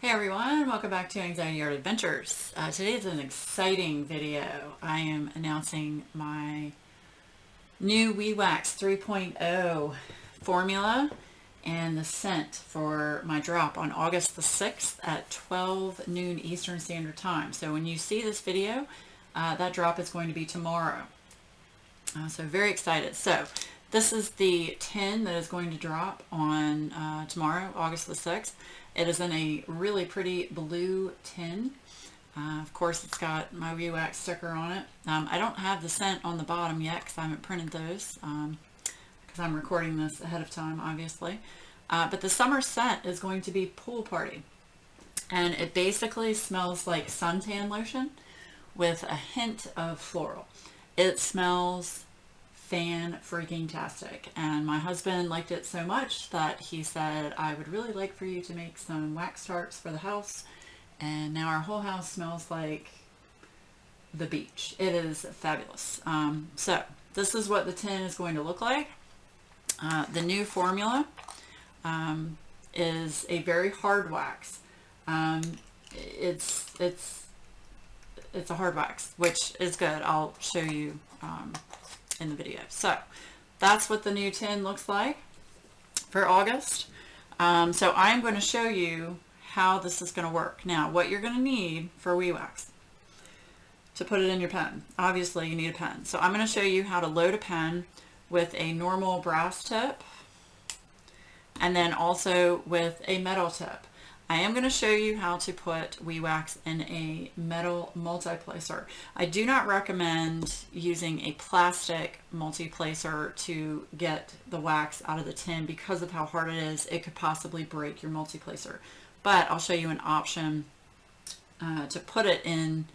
Hey everyone, welcome back to Anxiety Art Adventures. Today is an exciting video. I am announcing my new WeeWax 3.0 formula and the scent for my drop on August the 6th at 12 noon Eastern Standard Time. So when you see this video, that drop is going to be tomorrow. So very excited. So this is the tin that is going to drop on tomorrow, August the 6th. It is in a really pretty blue tin. Of course, it's got my WeeWax sticker on it. I don't have the scent on the bottom yet because I haven't printed those because I'm recording this ahead of time, obviously. But the summer scent is going to be Pool Party. And it basically smells like suntan lotion with a hint of floral. It smells fan-freaking-tastic, and my husband liked it so much that he said, I would really like for you to make some wax tarts for the house, and now our whole house smells like the beach. It is fabulous. So this is what the tin is going to look like. The new formula is a very hard wax. It's a hard wax, which is good. I'll show you in the video. So that's what the new tin looks like for August. So I'm going to show you how this is going to work. Now, what you're going to need for WeeWax to put it in your pen. Obviously, you need a pen. So I'm going to show you how to load a pen with a normal brass tip and then also with a metal tip. I am going to show you how to put WeeWax in a metal multiplacer. I do not recommend using a plastic multiplacer to get the wax out of the tin because of how hard it is. It could possibly break your multiplacer. But I'll show you an option to put it in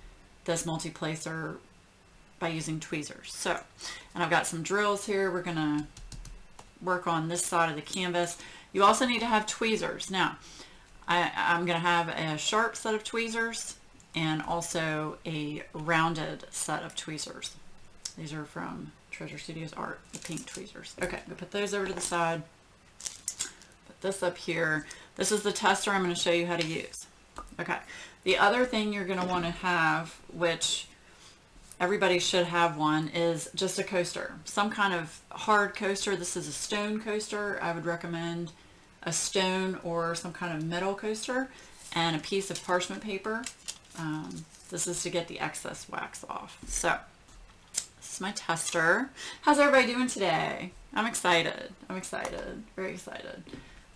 this multiplacer by using tweezers. So, and I've got some drills here. We're going to work on this side of the canvas. You also need to have tweezers. Now, I'm going to have a sharp set of tweezers and also a rounded set of tweezers. These are from Treasure Studios Art, the pink tweezers. Okay, I'm going to put those over to the side. Put this up here. This is the tester I'm going to show you how to use. Okay, the other thing you're going to want to have, which everybody should have one, is just a coaster. Some kind of hard coaster. This is a stone coaster. I would recommend a stone or some kind of metal coaster and a piece of parchment paper. This is to get the excess wax off. So this is my tester. How's everybody doing today? I'm excited. Very excited.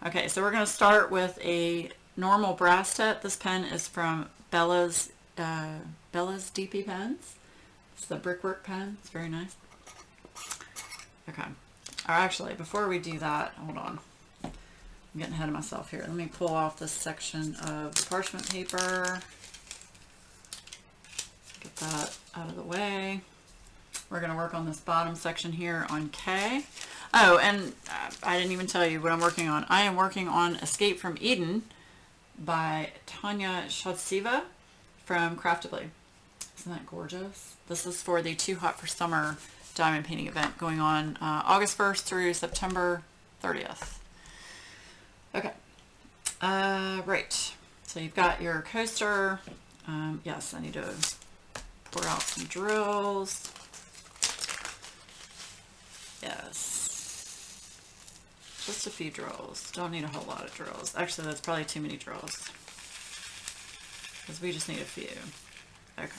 Okay, so we're going to start with a normal brass tip. This pen is from Bella's DP pens. It's the brickwork pen. It's very nice. Okay. Or actually, before we do that, hold on. I'm getting ahead of myself here. Let me pull off this section of the parchment paper. Get that out of the way. We're going to work on this bottom section here on K. Oh, and I didn't even tell you what I'm working on. I am working on Escape from Eden by Tanya Shotsiva from Craftably. Isn't that gorgeous? This is for the Too Hot for Summer diamond painting event going on August 1st through September 30th. Okay, right, so you've got your coaster. Yes, I need to pour out some drills. Yes, just a few drills. Don't need a whole lot of drills. Actually, that's probably too many drills because we just need a few. Okay.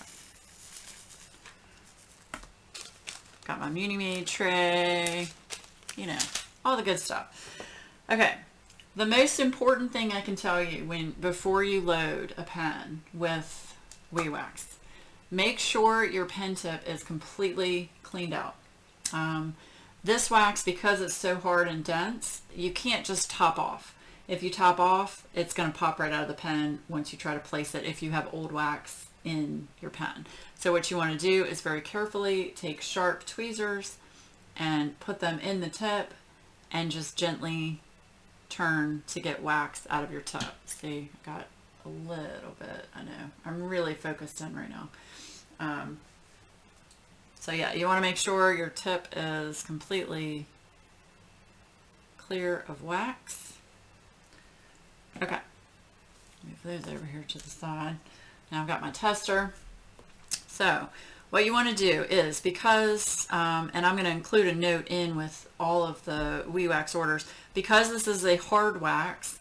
Got my Muni Made tray, you know, all the good stuff. Okay. The most important thing I can tell you before you load a pen with WeeWax, make sure your pen tip is completely cleaned out. This wax, because it's so hard and dense, you can't just top off. If you top off, it's going to pop right out of the pen once you try to place it if you have old wax in your pen. So what you want to do is very carefully take sharp tweezers and put them in the tip and just gently turn to get wax out of your tip. See, I got a little bit, I know. I'm really focused in right now. So yeah, you want to make sure your tip is completely clear of wax. Okay, those over here to the side. Now I've got my tester. So what you want to do is, because, and I'm going to include a note in with all of the WeeWax orders, because this is a hard wax,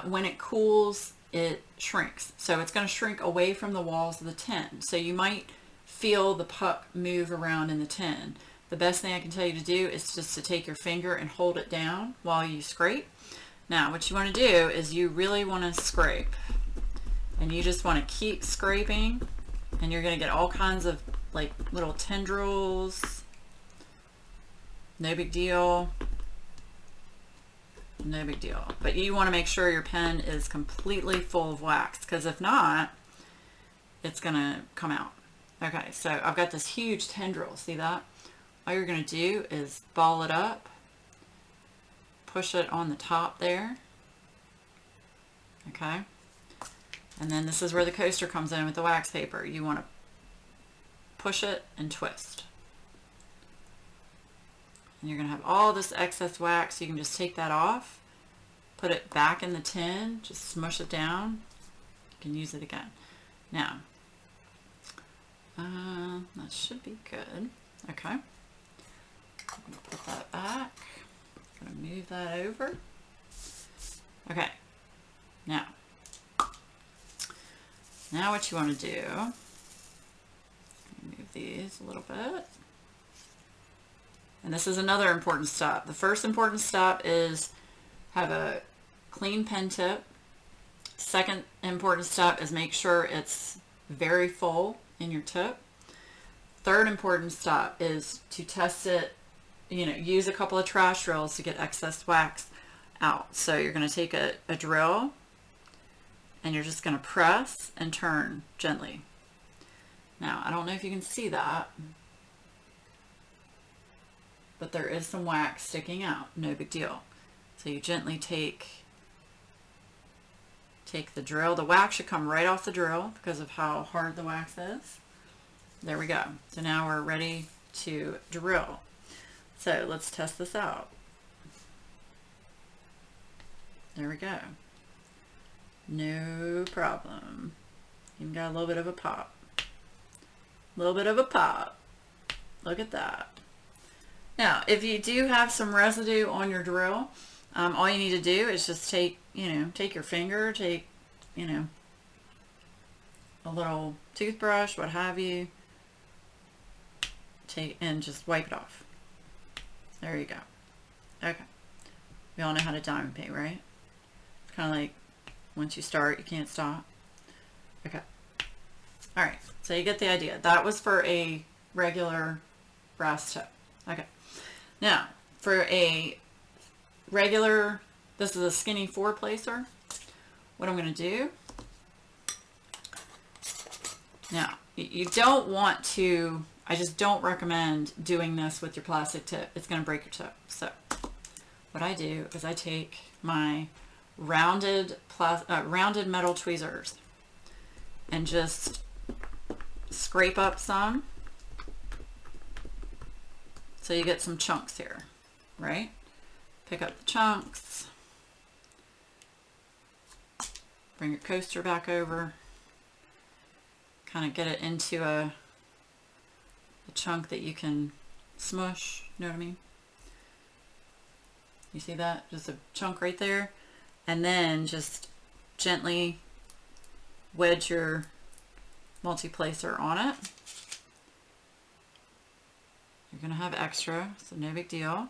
when it cools, it shrinks. So it's going to shrink away from the walls of the tin. So you might feel the puck move around in the tin. The best thing I can tell you to do is just to take your finger and hold it down while you scrape. Now what you want to do is you really want to scrape, and you just want to keep scraping, and you're going to get all kinds of like little tendrils. No big deal. No big deal. But you want to make sure your pen is completely full of wax, because if not, it's going to come out. Okay, so I've got this huge tendril. See that? All you're going to do is ball it up, push it on the top there. Okay. And then this is where the coaster comes in with the wax paper. You want to push it and twist. And you're going to have all this excess wax. You can just take that off, put it back in the tin, just smush it down. You can use it again. Now, that should be good. Okay. I'm going to put that back. I'm going to move that over. Okay. Now what you want to do, move these a little bit. And this is another important step. The first important step is have a clean pen tip. Second important step is make sure it's very full in your tip. Third important step is to test it, use a couple of trash drills to get excess wax out. So you're going to take a drill, and you're just going to press and turn gently. Now, I don't know if you can see that, but there is some wax sticking out. No big deal. So you gently take the drill. The wax should come right off the drill because of how hard the wax is. There we go. So now we're ready to drill. So let's test this out. There we go. No problem. Even got a little bit of a pop. A little bit of a pop. Look at that. Now, if you do have some residue on your drill, all you need to do is just take your finger, take, a little toothbrush, what have you, and just wipe it off. There you go. Okay. We all know how to diamond paint, right? It's kind of like, once you start, you can't stop. Okay. All right. So you get the idea. That was for a regular brass tip. Okay. Now, for a regular, this is a skinny 4-placer. What I'm going to do. Now, you don't want to, I just don't recommend doing this with your plastic tip. It's going to break your tip. So what I do is I take my rounded metal tweezers and just scrape up some, so you get some chunks here, right? Pick up the chunks, bring your coaster back over, kind of get it into a chunk that you can smush, you know what I mean? You see that? Just a chunk right there. And then just gently wedge your multi-placer on it. You're going to have extra, so no big deal.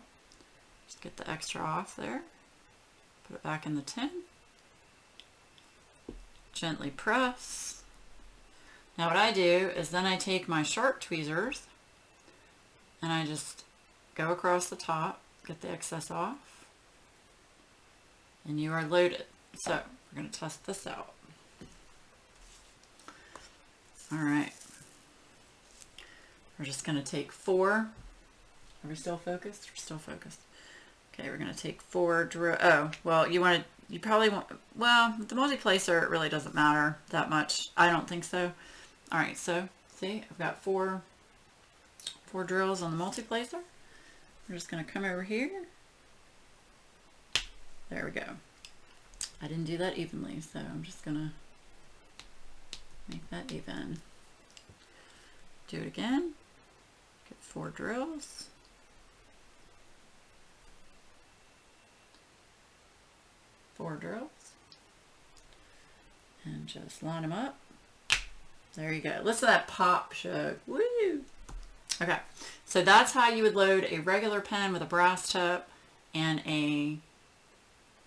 Just get the extra off there. Put it back in the tin. Gently press. Now what I do is then I take my sharp tweezers and I just go across the top, get the excess off. And you are loaded. So we're going to test this out. All right. We're just going to take 4. Are we still focused? We're still focused. Okay, we're going to take 4 drill. Oh, well, you probably want, well, the multi-placer, it really doesn't matter that much. I don't think so. All right, so see, I've got 4 drills on the multi-placer. We're just going to come over here. There we go. I didn't do that evenly, so I'm just gonna make that even. Do it again. Get 4 drills. 4 drills. And just line them up. There you go. Listen to that pop, Shug. Woo! Okay, so that's how you would load a regular pen with a brass tip and a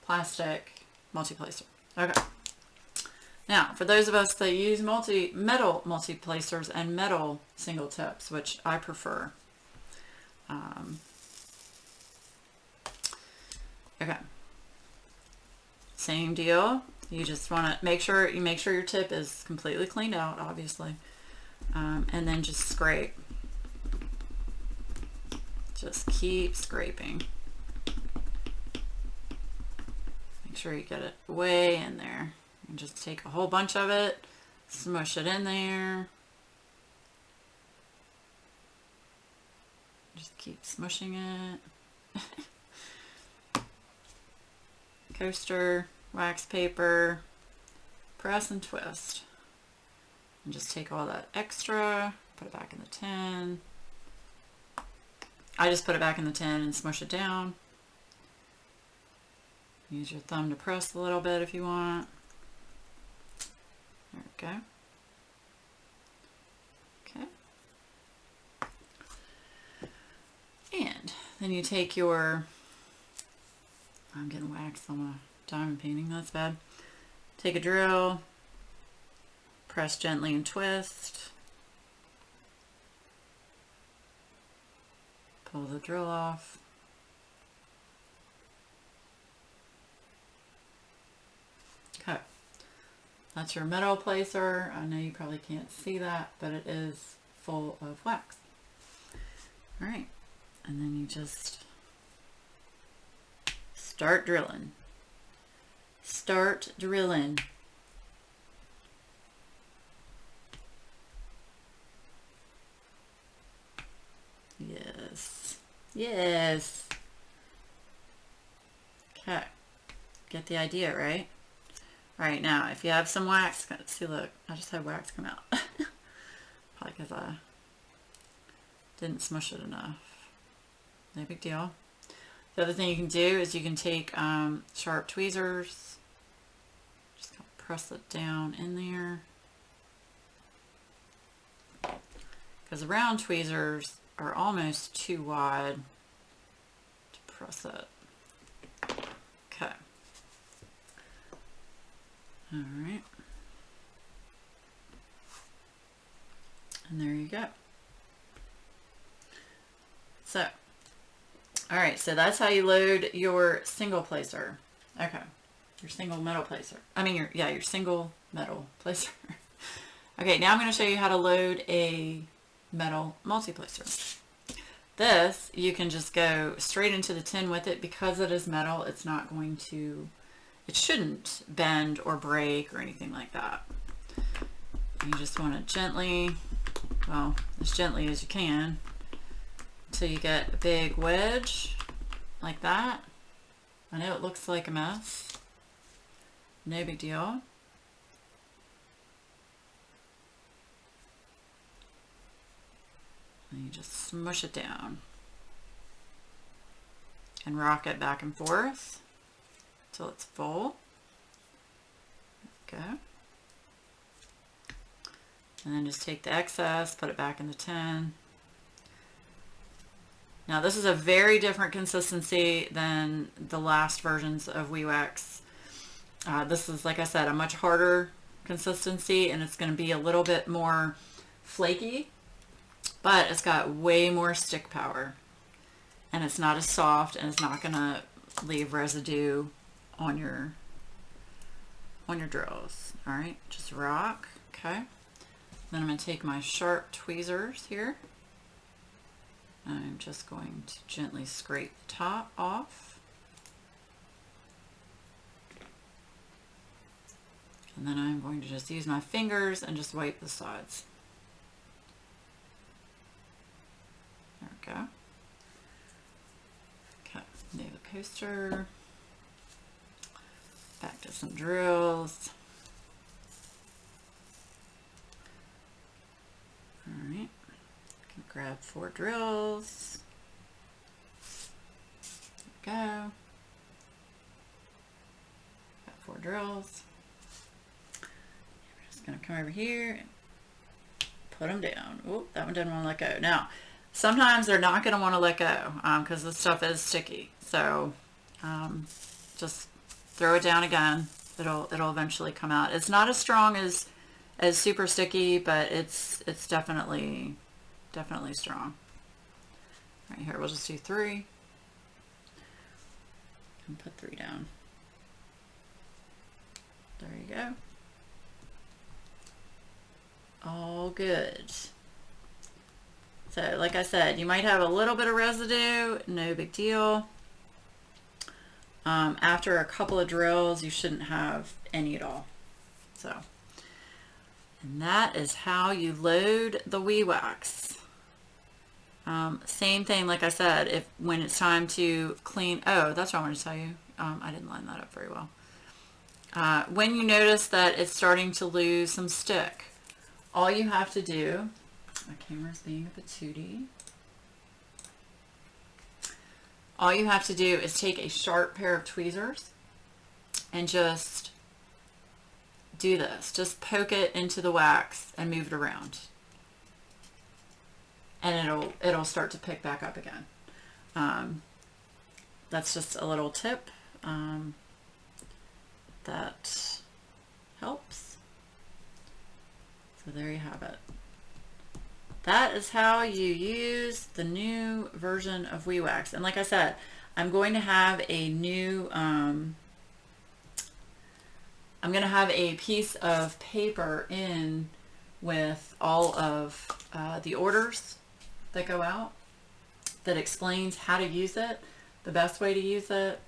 plastic multi-placer. Okay. Now, for those of us that use metal multi-placers and metal single tips, which I prefer. Okay. Same deal. You just want to make sure your tip is completely cleaned out, obviously, and then just scrape. Just keep scraping. Make sure you get it way in there. And just take a whole bunch of it, smush it in there. Just keep smushing it. Coaster, wax paper, press and twist. And just take all that extra, put it back in the tin. I just put it back in the tin and smush it down. Use your thumb to press a little bit if you want. There we go. Okay. And then you take your, I'm getting wax on my diamond painting, that's bad. Take a drill, press gently and twist. Pull the drill off. Okay. That's your metal placer. I know you probably can't see that, but it is full of wax. All right. And then you just start drilling. Start drilling. Yes. Yes. Okay. Get the idea, right? All right, now, if you have some wax, see, look, I just had wax come out. Probably because I didn't smush it enough. No big deal. The other thing you can do is you can take sharp tweezers, just kind of press it down in there. Because the round tweezers are almost too wide to press it. Okay. All right. And there you go. So, all right, so that's how you load your single placer. Okay. Your single metal placer. I mean, your single metal placer. Okay, now I'm going to show you how to load a metal multi-placer. This, you can just go straight into the tin with it. Because it is metal, it's not going to, it shouldn't bend or break or anything like that. You just want to gently, well, as gently as you can, until you get a big wedge like that. I know it looks like a mess. No big deal. And you just smush it down and rock it back and forth until it's full. There we go. And then just take the excess, put it back in the tin. Now this is a very different consistency than the last versions of WeeWax. This is, like I said, a much harder consistency, and it's going to be a little bit more flaky, but it's got way more stick power, and it's not as soft, and it's not going to leave residue on your drills. All right, just rock. Okay. Then I'm going to take my sharp tweezers here. I'm just going to gently scrape the top off. And then I'm going to just use my fingers and just wipe the sides. There we go. Okay, nail the coaster. Back to some drills. All right, grab 4 drills. There we go. Got 4 drills. We're just gonna come over here and put them down. Oh, that one didn't want to let go. Now, sometimes they're not going to want to let go because this stuff is sticky. So just throw it down again. It'll eventually come out. It's not as strong as super sticky, but it's definitely strong. Right here, we'll just do 3 and put 3 down. There you go. All good. So like I said, you might have a little bit of residue, no big deal. After a couple of drills, you shouldn't have any at all. So, and that is how you load the WeeWax. Same thing, like I said, when it's time to clean, oh, that's what I wanted to tell you. I didn't line that up very well. When you notice that it's starting to lose some stick, all you have to do, my camera's being a patootie. All you have to do is take a sharp pair of tweezers and just do this. Just poke it into the wax and move it around. And it'll start to pick back up again. That's just a little tip that helps. So there you have it. That is how you use the new version of WeeWax. And like I said, I'm going to have a new, I'm going to have a piece of paper in with all of the orders that go out that explains how to use it, the best way to use it,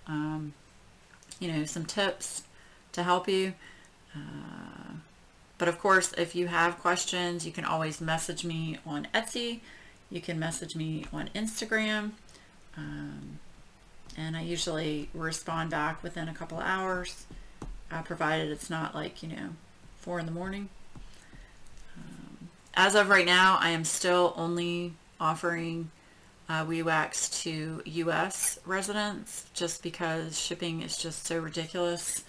you know, some tips to help you. But of course, if you have questions, you can always message me on Etsy. You can message me on Instagram. And I usually respond back within a couple of hours, provided it's not like, you know, 4 in the morning. As of right now, I am still only offering WeeWax to US residents just because shipping is just so ridiculous.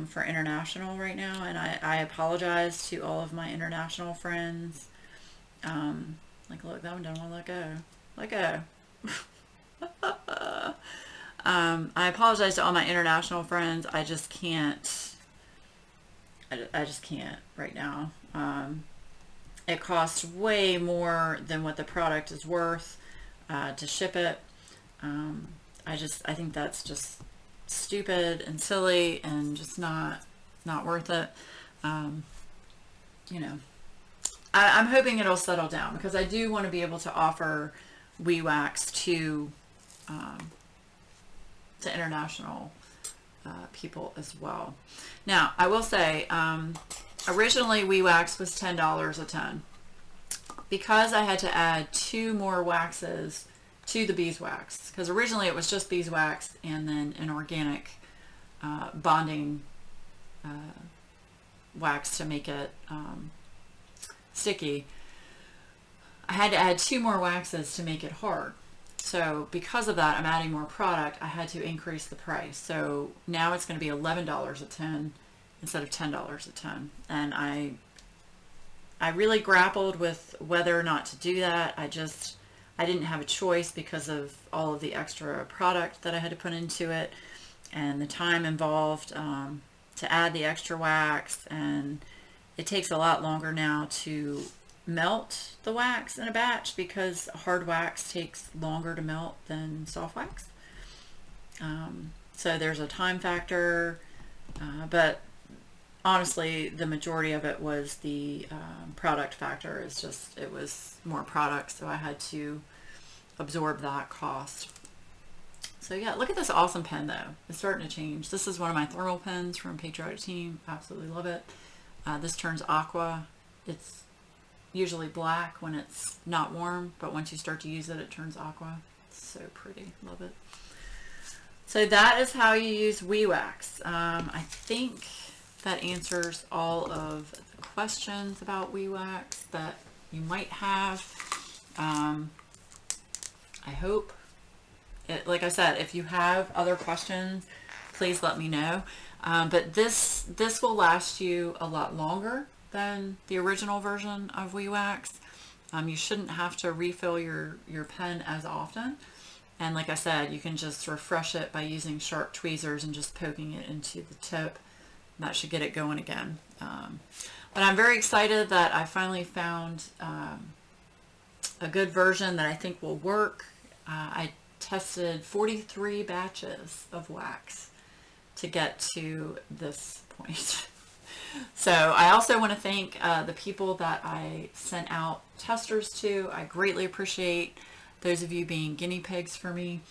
For international right now, and I apologize to all of my international friends. Like, look, that one doesn't want to let go. Let go. I apologize to all my international friends. I just can't. I just can't right now. It costs way more than what the product is worth to ship it. I think that's just stupid and silly and just not worth it. You know, I'm hoping it'll settle down because I do want to be able to offer WeeWax to international people as well. Now, I will say, originally WeeWax was $10 a ton. Because I had to add 2 more waxes to the beeswax, because originally it was just beeswax and then an organic bonding wax to make it sticky. I had to add 2 more waxes to make it hard. So because of that, I'm adding more product. I had to increase the price. So now it's going to be $11 a ton instead of $10 a ton. And I really grappled with whether or not to do that. I didn't have a choice because of all of the extra product that I had to put into it and the time involved to add the extra wax. And it takes a lot longer now to melt the wax in a batch because hard wax takes longer to melt than soft wax. So there's a time factor, but honestly, the majority of it was the product factor. It was more product, so I had to absorb that cost. So yeah, look at this awesome pen though. It's starting to change. This is one of my thermal pens from Patriotic Team. Absolutely love it. This turns aqua. It's usually black when it's not warm, but once you start to use it, it turns aqua. It's so pretty. Love it. So that is how you use WeeWax. I think that answers all of the questions about WeeWax that you might have. I hope. Like I said, if you have other questions, please let me know. But this will last you a lot longer than the original version of WeeWax. You shouldn't have to refill your pen as often. And like I said, you can just refresh it by using sharp tweezers and just poking it into the tip. That should get it going again. But I'm very excited that I finally found a good version that I think will work. I tested 43 batches of wax to get to this point. So I also want to thank the people that I sent out testers to. I greatly appreciate those of you being guinea pigs for me.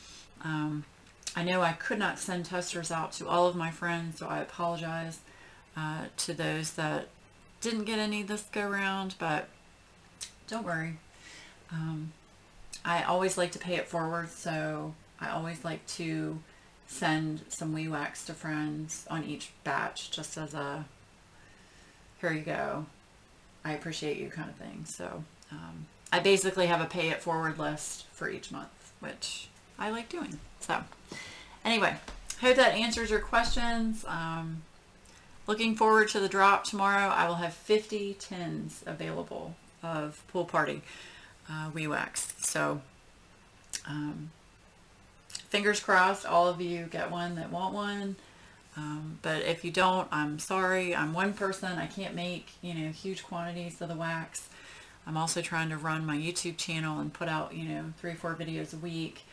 I know I could not send testers out to all of my friends, so I apologize to those that didn't get any this go round, but don't worry. I always like to pay it forward, so I always like to send some WeeWax to friends on each batch, just as a, here you go, I appreciate you kind of thing. So I basically have a pay it forward list for each month, which I like doing. So anyway, hope that answers your questions. Looking forward to the drop tomorrow. I will have 50 tins available of Pool Party WeeWax. So fingers crossed all of you get one that want one. But if you don't, I'm sorry. I'm one person. I can't make, huge quantities of the wax. I'm also trying to run my YouTube channel and put out, 3-4 videos a week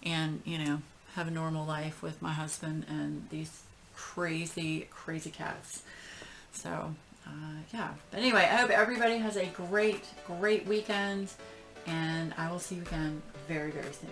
and, have a normal life with my husband and these crazy, crazy cats. So, yeah. But anyway, I hope everybody has a great, great weekend, and I will see you again very, very soon.